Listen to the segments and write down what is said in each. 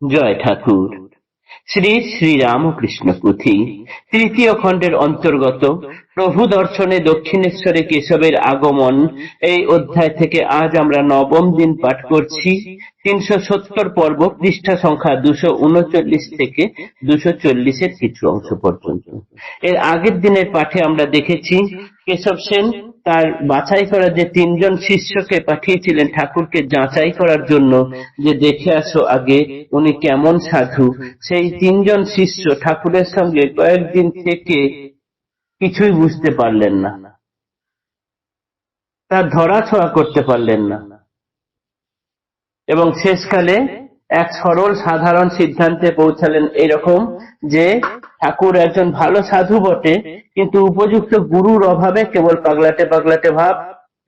জয় ঠাকুর। শ্রী শ্রী রামকৃষ্ণ পুঁথি তৃতীয় খণ্ডের অন্তর্গত প্রভু দর্শনে দক্ষিণেশ্বরে কেশবের আগমন এই অধ্যায় থেকে আজ আমরা নবম দিন পাঠ করছি। 370 পর্ব, পৃষ্ঠা সংখ্যা 239 থেকে 240-এর কিছু অংশ পর্যন্ত। এর আগের দিনের পাঠে আমরা দেখেছি কেশব সেন তার বাছাই করা যে 3জন শিষ্যকে পাঠিয়েছিলেন ঠাকুরকে যাচাই করার জন্য, যে দেখে আসো আগে উনি কেমন সাধু। সেই 3জন শিষ্য ঠাকুরের সঙ্গে কয়েকদিন থেকে কিছুই বুঝতে পারলেন না, তার ধরাছোঁয়া করতে পারলেন না, এবং শেষকালে এক সরল সাধারণ সিদ্ধান্তে পৌঁছালেন এরকম, যে ঠাকুর একজন ভালো সাধু বটে, কিন্তু উপযুক্ত গুরুর অভাবে কেবল পাগলাটে পাগলাটে ভাব,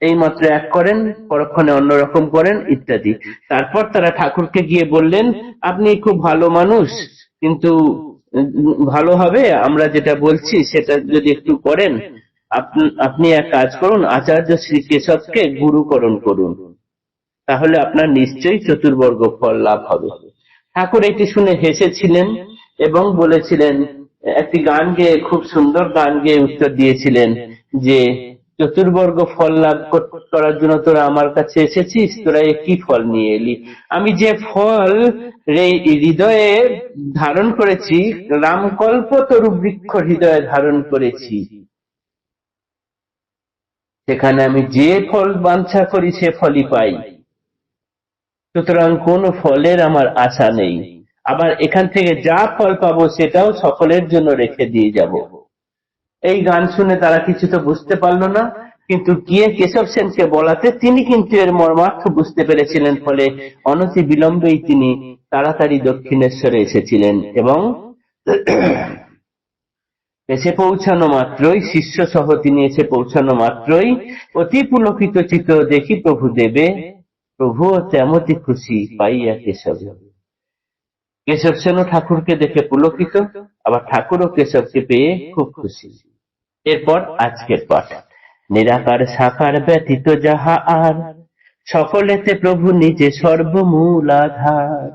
এই মাত্র এক করেন, পরক্ষণে অন্যরকম করেন ইত্যাদি। তারপর তারা ঠাকুরকে গিয়ে বললেন, আপনি খুব ভালো মানুষ, কিন্তু ভালো হবে আমরা যেটা বলছি সেটা যদি একটু করেন। আপনি এক কাজ করুন, আচার্য শ্রী কেশবকে গুরুকরণ করুন, তাহলে আপনার নিশ্চয়ই চতুর্বর্গ ফল লাভ হবে। ঠাকুর এটি শুনে হেসেছিলেন এবং বলেছিলেন, একটি গান গেয়ে, খুব সুন্দর গান গেয়ে উত্তর দিয়েছিলেন যে, চতুর্বর্গ ফল লাভ করার জন্য তোরা আমার কাছে এসেছিস, তোরা কি ফল নিয়ে এলি? আমি যে ফল হৃদয়ে ধারণ করেছি, রামকল্প তরু বৃক্ষ হৃদয়ে ধারণ করেছি, সেখানে আমি যে ফল বাঞ্ছা করি সে ফলই পাই, সুতরাং কোন ফলের আমার আশা নেই। আবার এখান থেকে যা ফল পাবো সেটাও সকলের জন্য রেখে দিয়ে যাব। এই গান শুনে তারা কিছু তো বুঝতে পারলো না, কিন্তু গিয়ে কেশব সেনকে বলাতে তিনি কিন্তু এর মর্মার্থ বুঝতে পেরেছিলেন। ফলে অনতি বিলম্বেই তিনি তাড়াতাড়ি দক্ষিণেশ্বরে এসেছিলেন, এবং এসে পৌঁছানো মাত্রই, শিষ্য সহ তিনি এসে পৌঁছানো মাত্রই অতি পুলকিত চিত্ত দেখি প্রভু দেবে, প্রভু তেমতি খুশি পাইয়া কেশব। কেশব সেনও ঠাকুরকে দেখে পুলকিত, আবার ঠাকুরও কেশবকে পেয়ে খুব খুশি। এরপর আজকের পাঠ। নিরাকার সাকার ব্যতীত যাহা আর, সকলেতে প্রভু নিজে সর্বমূল আধার।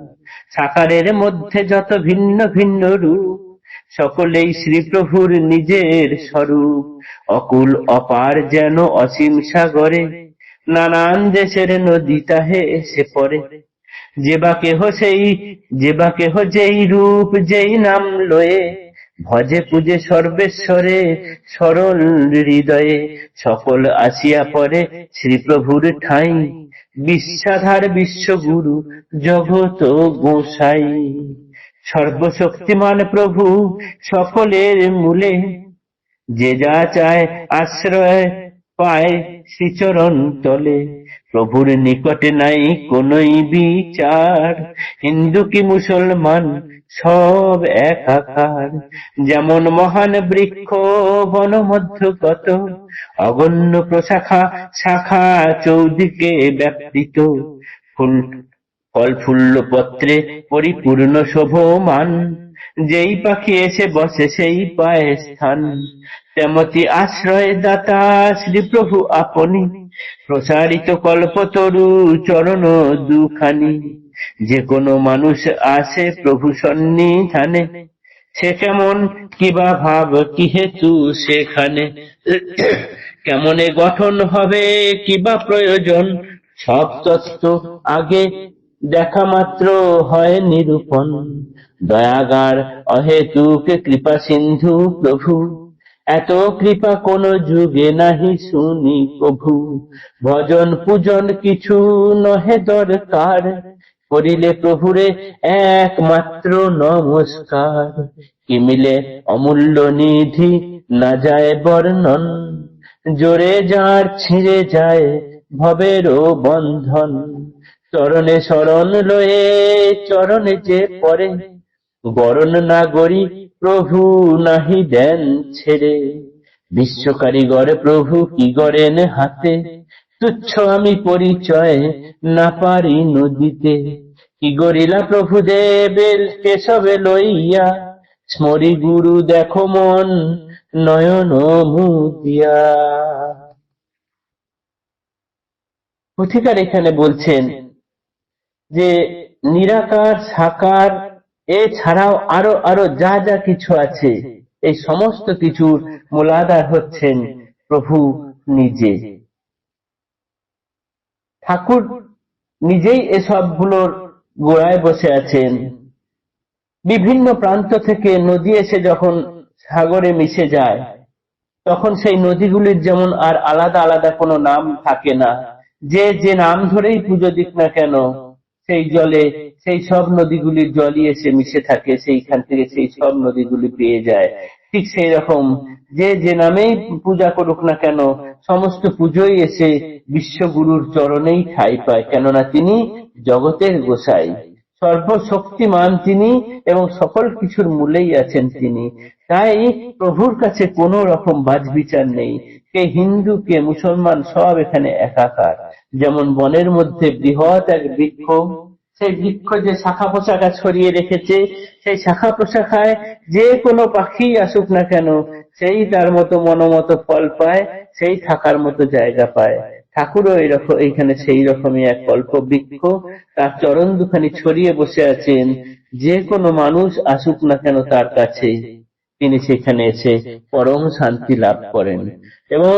সাকারের মধ্যে যত ভিন্ন ভিন্ন রূপ, সকলেই শ্রী প্রভুর নিজের স্বরূপ। অকুল অপার যেন অসীম সাগরে, নানান দেশের নদী তাহে এসে পড়ে। যে বা কেহ যেই রূপ যেই নাম লয়ে, ভজে পূজে সর্বেশ্বরে সরল হৃদয়ে। সকল আসিয়া পরে শ্রীপ্রভুর ঠাঁই, বিশ্বাধার বিশ্বগুরু জগত গোসাই। সর্বশক্তিমান প্রভু সকলের মূলে, যে যা চায় আশ্রয় পায় শ্রীচরণ তলে। প্রভুর নিকটে নাই কোনই বিচার, হিন্দু কি মুসলমান সব একাকার। যেমন মহান বৃক্ষ বন মধ্যগত, অগণ্য প্রশাখা শাখা চৌদিকে ব্যাপৃত। ফল ফুল্ল পত্রে পরিপূর্ণ শোভমান, যেই পাখি এসে বসে সেই পায় স্থান। তেমতি আশ্রয় দাতা শ্রী প্রভু আপনি, প্রসারিত কল্পতরু চরণ দুখানি। যে কোনো মানুষ আসে প্রভু সন্নিধানে, সে কেমন কিবা ভাব কি হেতু সেখানে। কেমনে গঠন হবে কিবা প্রয়োজন, সব তত্ত্ব আগে দেখা মাত্র হয় নিরূপণ। দয়াগার অহেতুক কৃপা সিন্ধু প্রভু, এত কৃপা কোন যুগে নাহি শুনি প্রভু। ভজন পূজন কিছু নহে দরকার, করিলে প্রভুরে একমাত্র নমস্কার। কি মিলে অমূল্য নিধি না যায় বর্ণন, জোরে যার ছিঁড়ে যায় ভবেরও বন্ধন। চরণে শরণ লয়ে চরণে যে পড়ে, বরণ না গরি প্রভু নাহি দেন ছেড়ে। বিশ্ব কারিগর প্রভু কি গড়েন হাতে, তুচ্ছ আমি পরিচয় না পারি নদীতে। কি গরিলা প্রভু দেবের কেশবে লইয়া, স্মরি গুরু দেখো মন নয়ন মুদিয়া। পুথিকার এখানে বলছেন যে নিরাকার, সাকার, এছাড়াও আরো আরো যা যা কিছু আছে, এই সমস্ত কিছুর মূলাধার হচ্ছেন প্রভু নিজে। ঠাকুর নিজেই এসবগুলোর গোড়ায় বসে আছেন। বিভিন্ন প্রান্ত থেকে নদী এসে যখন সাগরে মিশে যায়, তখন সেই নদীগুলির যেমন আর আলাদা আলাদা কোনো নাম থাকে না। যে যে নাম ধরেই পুজো দিক না কেন, সেই জলে সেই সব নদীগুলির জলই এসে মিশে থাকে, সেইখান থেকে সেই সব নদীগুলি পেয়ে যায়। ঠিক সেই রকম যে যে নামেই পূজা করুক না কেন, সমস্ত পুজোই এসে বিশ্বগুরুর চরণেই ঠাঁই পায়, কেননা তিনি জগতের গোসাই, সর্বশক্তিমান তিনি এবং সকল কিছুর মূলেই আছেন তিনি। তাই প্রভুর কাছে কোনো রকম বাজবিচার নেই, কে হিন্দু কে মুসলমান সব এখানে একাকার। যেমন বনের মধ্যে বৃহৎ এক বৃক্ষ, সেই বৃক্ষ যে শাখা প্রশাখা ছড়িয়ে রেখেছে, সেই শাখা প্রশাখায় যে কোনো পাখি আসুক না কেন, সেই তার মতো মনোমতো ফল পায়, সেই থাকার মতো জায়গা পায়। ঠাকুরও এরকম এইখানে সেই রকমই এক কল্প বৃক্ষ, তার চরণ দুখানি ছড়িয়ে বসে আছেন। যে কোনো মানুষ আসুক না কেন তার কাছে, তিনি সেখানে এসে পরম শান্তি লাভ করেন। এবং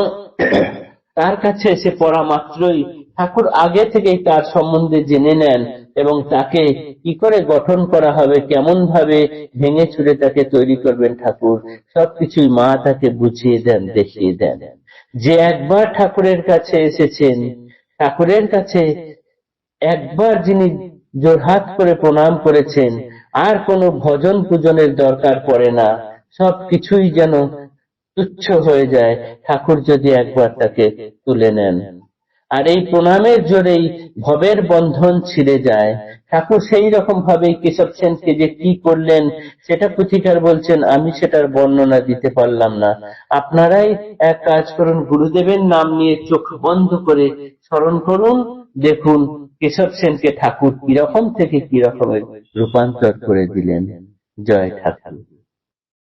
তার কাছে এসে পড়া মাত্রই ঠাকুর আগে থেকেই তার সম্বন্ধে জেনে নেন এবং তাকে কি করে গঠন করা হবে, কেমন ভাবে ভেঙে চুরে তাকে তৈরি করবেন ঠাকুর, সবকিছুই মা তাকে বুঝিয়ে দেন, দেখিয়ে দেন। যে একবার ঠাকুরের কাছে এসেছেন, ঠাকুরের কাছে একবার যিনি জোড়হাত করে প্রণাম করেছেন, আর কোনো ভজন পূজনের দরকার পড়ে না, সবকিছুই যেন তুচ্ছ হয়ে যায় ঠাকুর যদি একবার তাকে তুলে নেন। আর এই প্রণামের জোরেই ভবের বন্ধন ছিঁড়ে যায়। ঠাকুর সেই রকম ভাবে কেশব সেনকে যে কি করলেন, সেটা পুথিকার বলছেন, আমি সেটার বর্ণনা দিতে পারলাম না। আপনারাই এক কাজ করুন, গুরুদেবের নাম নিয়ে চোখ বন্ধ করে স্মরণ করুন, দেখুন কেশব সেনকে ঠাকুর কিরকম থেকে কিরকমের রূপান্তর করে দিলেন। জয় ঠাকুর।